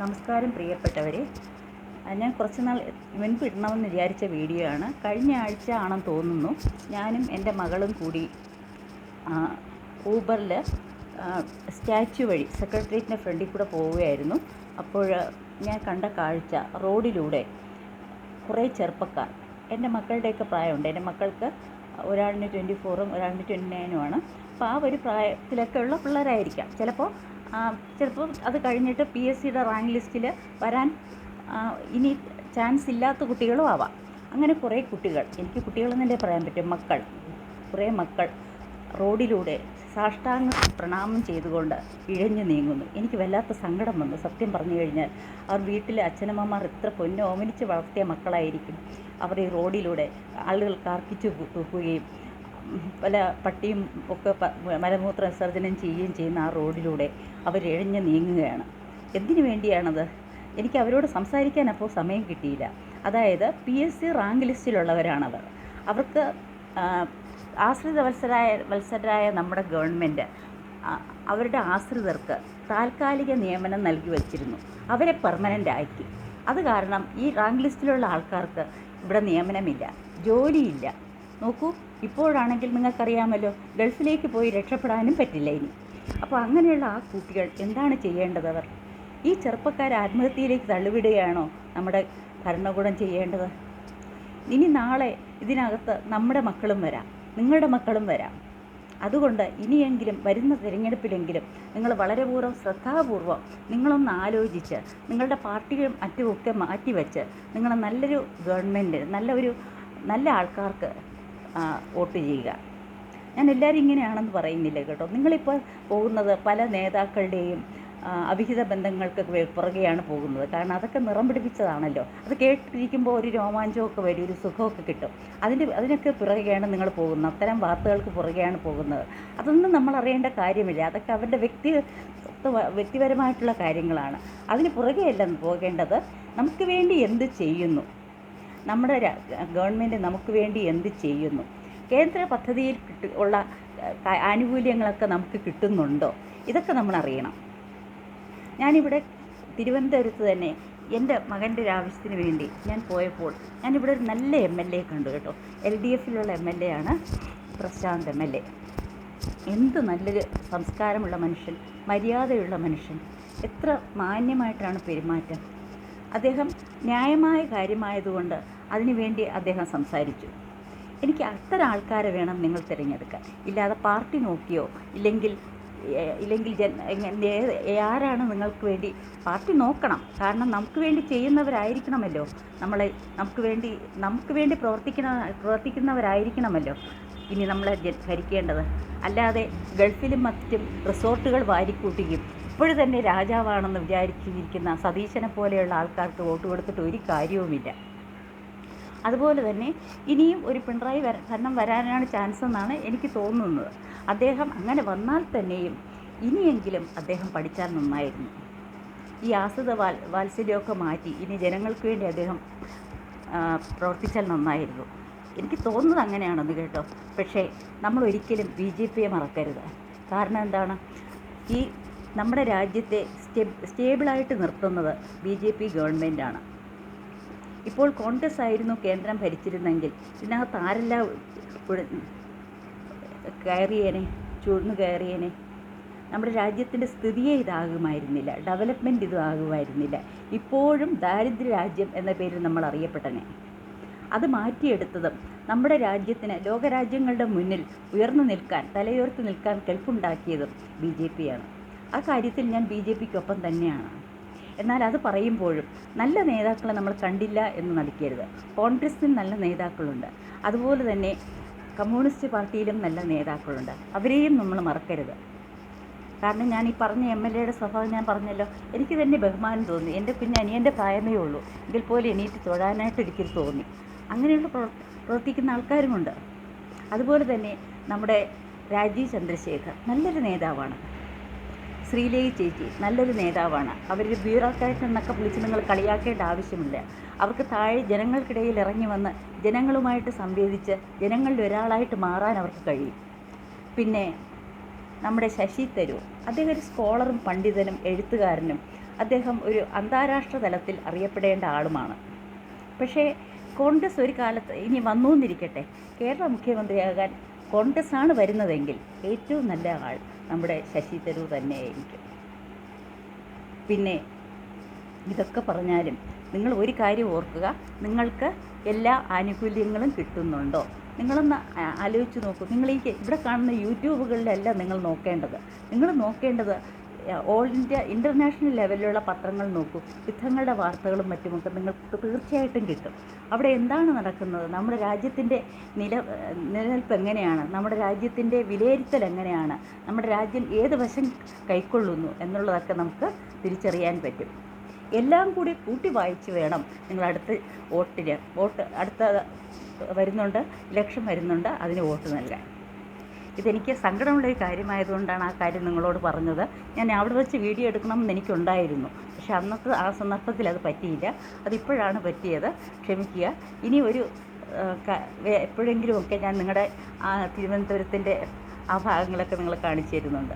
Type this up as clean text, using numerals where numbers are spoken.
നമസ്കാരം പ്രിയപ്പെട്ടവരെ. ഞാൻ കുറച്ച് നാൾ മുൻപ് ഇടണമെന്ന് വിചാരിച്ച വീഡിയോ ആണ്. കഴിഞ്ഞ ആഴ്ച ആണെന്ന് തോന്നുന്നു, ഞാനും എൻ്റെ മകളും കൂടി ഊബറിൽ സ്റ്റാച്യു വഴി സെക്രട്ടേറിയറ്റിൻ്റെ ഫ്രണ്ടിൽ കൂടെ പോവുകയായിരുന്നു. അപ്പോൾ ഞാൻ കണ്ട കാഴ്ച, റോഡിലൂടെ കുറേ ചെറുപ്പക്കാർ, എൻ്റെ മക്കളുടെയൊക്കെ പ്രായമുണ്ട്. എൻ്റെ മക്കൾക്ക് ഒരാളിന് 24ഉം ഒരാളിന് 29ഉമാണ്. അപ്പോൾ ആ ഒരു പ്രായത്തിലൊക്കെ ഉള്ള പിള്ളേരായിരിക്കാം. ചിലപ്പോൾ അത് കഴിഞ്ഞിട്ട് PSCയുടെ റാങ്ക് ലിസ്റ്റിൽ വരാൻ ഇനി ചാൻസ് ഇല്ലാത്ത കുട്ടികളും ആവാം. അങ്ങനെ കുറേ കുട്ടികൾ, എനിക്ക് കുട്ടികളെന്നല്ലേ പറയാൻ പറ്റും, കുറേ മക്കൾ റോഡിലൂടെ സാഷ്ടാംഗ പ്രണാമം ചെയ്തുകൊണ്ട് ഇഴഞ്ഞു നീങ്ങുന്നു. എനിക്ക് വല്ലാത്ത സങ്കടം വന്നു. സത്യം പറഞ്ഞു കഴിഞ്ഞാൽ അവർ വീട്ടിലെ അച്ഛനമ്മമാർ എത്ര ഓമനിച്ച് വളർത്തിയ മക്കളായിരിക്കും. അവർ ഈ റോഡിലൂടെ ആളുകൾ കാർക്കിച്ചു തൂക്കുകയും പല പട്ടിയും ഒക്കെ മലമൂത്ര വിസർജനം ചെയ്യുകയും ചെയ്യുന്ന ആ റോഡിലൂടെ അവരിഴഞ്ഞ് നീങ്ങുകയാണ്. എന്തിനു വേണ്ടിയാണത്? എനിക്ക് അവരോട് സംസാരിക്കാൻ അപ്പോൾ സമയം കിട്ടിയില്ല. അതായത് PSC റാങ്ക് ലിസ്റ്റിലുള്ളവരാണവർ. അവർക്ക് വത്സരായ നമ്മുടെ ഗവൺമെൻറ് അവരുടെ ആശ്രിതർക്ക് താൽക്കാലിക നിയമനം നൽകി വച്ചിരുന്നു. അവരെ പെർമനൻ്റ് ആക്കി. അത് കാരണം ഈ റാങ്ക് ലിസ്റ്റിലുള്ള ആൾക്കാർക്ക് ഇവിടെ നിയമനമില്ല, ജോലിയില്ല. നോക്കൂ, ഇപ്പോഴാണെങ്കിൽ നിങ്ങൾക്കറിയാമല്ലോ, ഗൾഫിലേക്ക് പോയി രക്ഷപ്പെടാനും പറ്റില്ല ഇനി. അപ്പോൾ അങ്ങനെയുള്ള ആ കുട്ടികൾ എന്താണ് ചെയ്യേണ്ടത്? അവർ ഈ ചെറുപ്പക്കാരെ ആത്മഹത്യയിലേക്ക് തള്ളിവിടുകയാണോ നമ്മുടെ ഭരണകൂടം ചെയ്യേണ്ടത്? ഇനി നാളെ ഇതിനകത്ത് നമ്മുടെ മക്കളും വരാം, നിങ്ങളുടെ മക്കളും വരാം. അതുകൊണ്ട് ഇനിയെങ്കിലും വരുന്ന തിരഞ്ഞെടുപ്പിലെങ്കിലും നിങ്ങൾ വളരെ ശ്രദ്ധാപൂർവം നിങ്ങളൊന്ന് ആലോചിച്ച് നിങ്ങളുടെ പാർട്ടിയും മറ്റുമൊക്കെ മാറ്റിവെച്ച് നിങ്ങൾ നല്ലൊരു ഗവൺമെൻറ്, നല്ല ആൾക്കാർക്ക് വോട്ട് ചെയ്യുക. ഞാൻ എല്ലാവരും ഇങ്ങനെയാണെന്ന് പറയുന്നില്ല കേട്ടോ. നിങ്ങളിപ്പോൾ പോകുന്നത് പല നേതാക്കളുടെയും അവിഹിത ബന്ധങ്ങൾക്ക് പുറകെയാണ് പോകുന്നത്. കാരണം അതൊക്കെ നിറം പിടിപ്പിച്ചതാണല്ലോ. അത് കേട്ടിരിക്കുമ്പോൾ ഒരു രോമാഞ്ചമൊക്കെ വരും, ഒരു സുഖമൊക്കെ കിട്ടും. അതിനൊക്കെ പുറകെയാണ് നിങ്ങൾ പോകുന്നത്. അത്തരം വാർത്തകൾക്ക് പുറകെയാണ് പോകുന്നത്. അതൊന്നും നമ്മൾ അറിയേണ്ട കാര്യമില്ല. അതൊക്കെ അവരുടെ വ്യക്തിപരമായിട്ടുള്ള കാര്യങ്ങളാണ്. അതിന് പുറകെയല്ല പോകേണ്ടത്. നമുക്ക് വേണ്ടി എന്ത് ചെയ്യുന്നു, നമ്മുടെ ഗവൺമെൻറ് നമുക്ക് വേണ്ടി എന്ത് ചെയ്യുന്നു, കേന്ദ്ര പദ്ധതിയിൽ ഉള്ള ആനുകൂല്യങ്ങളൊക്കെ നമുക്ക് കിട്ടുന്നുണ്ടോ, ഇതൊക്കെ നമ്മൾ അറിയണം. ഞാനിവിടെ തിരുവനന്തപുരത്ത് തന്നെ എൻ്റെ മകൻ്റെ ഒരു ആവശ്യത്തിന് വേണ്ടി ഞാൻ പോയപ്പോൾ ഞാനിവിടെ ഒരു നല്ല MLA കണ്ടു കേട്ടോ. LDFിലുള്ള MLA ആണ് പ്രശാന്ത് MLA. എന്ത് നല്ലൊരു സംസ്കാരമുള്ള മനുഷ്യൻ, മര്യാദയുള്ള മനുഷ്യൻ, എത്ര മാന്യമായിട്ടാണ് പെരുമാറ്റം. അദ്ദേഹം ന്യായമായ കാര്യമായതുകൊണ്ട് അതിനുവേണ്ടി അദ്ദേഹം സംസാരിച്ചു. എനിക്ക് അത്തരം ആൾക്കാരെ വേണം നിങ്ങൾ തിരഞ്ഞെടുക്കാൻ. ഇല്ലാതെ പാർട്ടി നോക്കിയോ ഇല്ലെങ്കിൽ ആരാണ് നിങ്ങൾക്ക് വേണ്ടി. പാർട്ടി നോക്കണം, കാരണം നമുക്ക് വേണ്ടി ചെയ്യുന്നവരായിരിക്കണമല്ലോ. നമുക്ക് വേണ്ടി പ്രവർത്തിക്കുന്നവരായിരിക്കണമല്ലോ ഇനി നമ്മളെ ഭരിക്കേണ്ടത്. അല്ലാതെ ഗൾഫിലും മറ്റും റിസോർട്ടുകൾ വാരിക്കൂട്ടുകയും ഇപ്പോഴും തന്നെ രാജാവാണെന്ന് വിചാരിച്ചിരിക്കുന്ന സതീശനെ പോലെയുള്ള ആൾക്കാർക്ക് വോട്ട് കൊടുത്തിട്ട് ഒരു കാര്യവുമില്ല. അതുപോലെ തന്നെ ഇനിയും ഒരു പിണറായി ഭരണം വരാനാണ് ചാൻസ് എന്നാണ് എനിക്ക് തോന്നുന്നത്. അദ്ദേഹം അങ്ങനെ വന്നാൽ തന്നെയും ഇനിയെങ്കിലും അദ്ദേഹം പഠിച്ചാൽ നന്നായിരുന്നു. ഈ ആശ്രിത വാത്സല്യമൊക്കെ മാറ്റി ഇനി ജനങ്ങൾക്ക് വേണ്ടി അദ്ദേഹം പ്രവർത്തിച്ചാൽ നന്നായിരുന്നു. എനിക്ക് തോന്നുന്നത് അങ്ങനെയാണെന്ന് കേട്ടോ. പക്ഷേ നമ്മൾ ഒരിക്കലും BJPയെ മറക്കരുത്. കാരണം എന്താണ്, ഈ നമ്മുടെ രാജ്യത്തെ സ്റ്റേബിളായിട്ട് നിർത്തുന്നത് BJP ഗവൺമെൻറ്റാണ്. ഇപ്പോൾ കോൺഗ്രസ് ആയിരുന്നു കേന്ദ്രം ഭരിച്ചിരുന്നെങ്കിൽ ഇതിനകത്ത് ആരെല്ലാം ചൂഴ്ന്നു കയറിയേനെ. നമ്മുടെ രാജ്യത്തിൻ്റെ സ്ഥിതിയെ ഇതാകുമായിരുന്നില്ല, ഡെവലപ്മെൻറ്റ് ഇതാകുമായിരുന്നില്ല. ഇപ്പോഴും ദാരിദ്ര്യ രാജ്യം എന്ന പേരിൽ നമ്മൾ അറിയപ്പെട്ടനെ. അത് മാറ്റിയെടുത്തതും നമ്മുടെ രാജ്യത്തിന് ലോകരാജ്യങ്ങളുടെ മുന്നിൽ തലയുയർത്തി നിൽക്കാൻ കെൽപ്പുണ്ടാക്കിയതും BJPയാണ്. ആ കാര്യത്തിൽ ഞാൻ BJPക്കൊപ്പം തന്നെയാണ്. എന്നാൽ അത് പറയുമ്പോഴും നല്ല നേതാക്കളെ നമ്മൾ കണ്ടില്ല എന്ന് നടിക്കരുത്. കോൺഗ്രസിൽ നല്ല നേതാക്കളുണ്ട്, അതുപോലെ തന്നെ കമ്മ്യൂണിസ്റ്റ് പാർട്ടിയിലും നല്ല നേതാക്കളുണ്ട്. അവരെയും നമ്മൾ മറക്കരുത്. കാരണം ഞാൻ ഈ പറഞ്ഞ MLAയുടെ സ്വഭാവം ഞാൻ പറഞ്ഞല്ലോ, എനിക്ക് തന്നെ ബഹുമാനം തോന്നി. എൻ്റെ അനിയൻ്റെ പ്രായമേ ഉള്ളൂ, എങ്കിൽ പോലും എണീറ്റ് തൊഴാനായിട്ട് ഒരിക്കൽ തോന്നി. അങ്ങനെയുള്ള പ്രവർത്തിക്കുന്ന ആൾക്കാരുമുണ്ട്. അതുപോലെ തന്നെ നമ്മുടെ രാജീവ് ചന്ദ്രശേഖർ നല്ലൊരു നേതാവാണ്. ശ്രീലേഖ ചേച്ചി നല്ലൊരു നേതാവാണ്. അവരൊരു ബ്യൂറോക്രാറ്റ് എന്നൊക്കെ വിളിച്ച് നിങ്ങൾ കളിയാക്കേണ്ട ആവശ്യമില്ല. അവർക്ക് താഴെ ജനങ്ങൾക്കിടയിൽ ഇറങ്ങി വന്ന് ജനങ്ങളുമായിട്ട് സംവേദിച്ച് ജനങ്ങളിൽ ഒരാളായിട്ട് മാറാൻ അവർക്ക് കഴിയും. പിന്നെ നമ്മുടെ ശശി തരൂർ, അദ്ദേഹം ഒരു സ്കോളറും പണ്ഡിതനും എഴുത്തുകാരനും അദ്ദേഹം ഒരു അന്താരാഷ്ട്ര തലത്തിൽ അറിയപ്പെടേണ്ട ആളുമാണ്. പക്ഷേ കോൺഗ്രസ് ഒരു കാലത്ത് ഇനി വന്നു എന്നിരിക്കട്ടെ, കേരള മുഖ്യമന്ത്രിയാകാൻ കോൺഗ്രസ് ആണ് വരുന്നതെങ്കിൽ ഏറ്റവും നല്ല ആൾ നമ്മുടെ ശശി തരൂർ തന്നെയായിരിക്കും. പിന്നെ ഇതൊക്കെ പറഞ്ഞാലും നിങ്ങൾ ഒരു കാര്യം ഓർക്കുക, നിങ്ങൾക്ക് എല്ലാ ആനുകൂല്യങ്ങളും കിട്ടുന്നുണ്ടോ? നിങ്ങളൊന്ന് ആലോചിച്ച് നോക്കൂ. നിങ്ങൾ ഈ ഇവിടെ കാണുന്ന യൂട്യൂബുകളിലല്ല നിങ്ങൾ നോക്കേണ്ടത് ഓൾ ഇന്ത്യ ഇൻ്റർനാഷണൽ ലെവലിലുള്ള പത്രങ്ങൾ നോക്കൂ. യുദ്ധങ്ങളുടെ വാർത്തകളും മറ്റുമൊക്കെ നിങ്ങൾക്ക് തീർച്ചയായിട്ടും കിട്ടും. അവിടെ എന്താണ് നടക്കുന്നത്, നമ്മുടെ രാജ്യത്തിൻ്റെ നിലനിൽപ്പ് എങ്ങനെയാണ്, നമ്മുടെ രാജ്യത്തിൻ്റെ വിലയിരുത്തൽ എങ്ങനെയാണ്, നമ്മുടെ രാജ്യം ഏത് വശം കൈക്കൊള്ളുന്നു എന്നുള്ളതൊക്കെ നമുക്ക് തിരിച്ചറിയാൻ പറ്റും. എല്ലാം കൂടി കൂട്ടി വായിച്ച് വേണം നിങ്ങൾ വോട്ട് അടുത്ത വരുന്നുണ്ട്, ഇലക്ഷൻ വരുന്നുണ്ട്, അതിന് വോട്ട് നൽകാൻ. ഇതെനിക്ക് സങ്കടമുള്ളൊരു കാര്യമായതുകൊണ്ടാണ് ആ കാര്യം നിങ്ങളോട് പറഞ്ഞത്. ഞാൻ അവിടെ വെച്ച് വീഡിയോ എടുക്കണമെന്ന് എനിക്കുണ്ടായിരുന്നു, പക്ഷെ അന്നത്തെ ആ സന്ദർഭത്തിൽ അത് പറ്റിയില്ല. അതിപ്പോഴാണ് പറ്റിയത്, ക്ഷമിക്കുക. ഇനി എപ്പോഴെങ്കിലുമൊക്കെ ഞാൻ നിങ്ങളുടെ ആ തിരുവനന്തപുരത്തിൻ്റെ ആ ഭാഗങ്ങളൊക്കെ നിങ്ങൾ കാണിച്ചു തരുന്നുണ്ട്.